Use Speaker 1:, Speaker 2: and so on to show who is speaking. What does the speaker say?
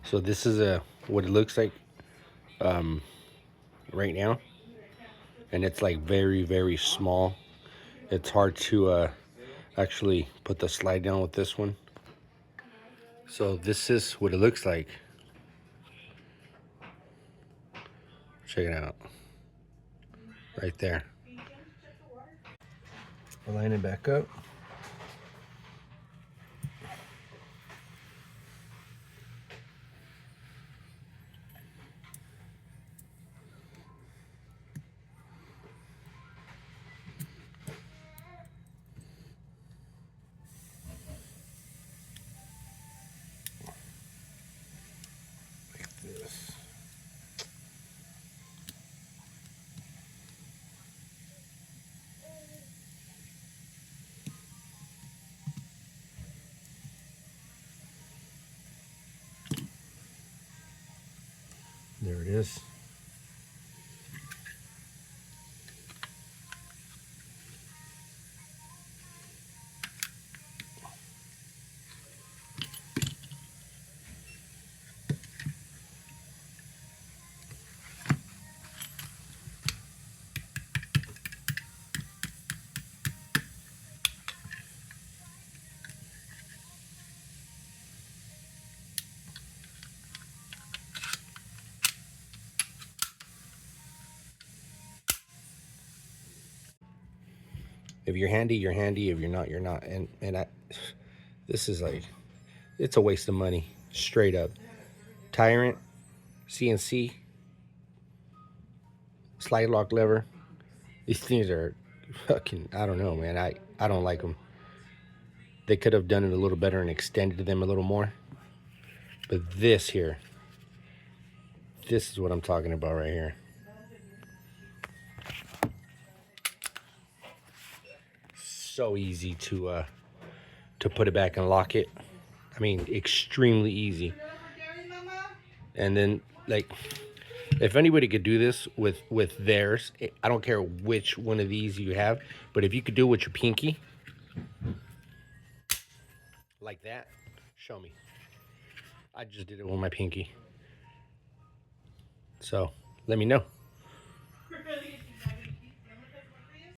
Speaker 1: So this is what it looks like right now, and it's like very small. It's hard to actually put the slide down with this one. So this is what it looks like. Check it out. Right there. I'll line it back up. Like this. There it is. If you're handy, you're handy. If you're not, you're not. This is like, it's a waste of money, straight up. Tyrant, CNC, slide lock lever. These things are fucking, I don't know, man. I don't like them. They could have done it a little better and extended them a little more. But this here, this is what I'm talking about right here. So easy to put it back and lock it. I mean, extremely easy. And then, like, if anybody could do this with theirs, I don't care which one of these you have, but if you could do it with your pinky, like that, show me. I just did it with my pinky. So, let me know.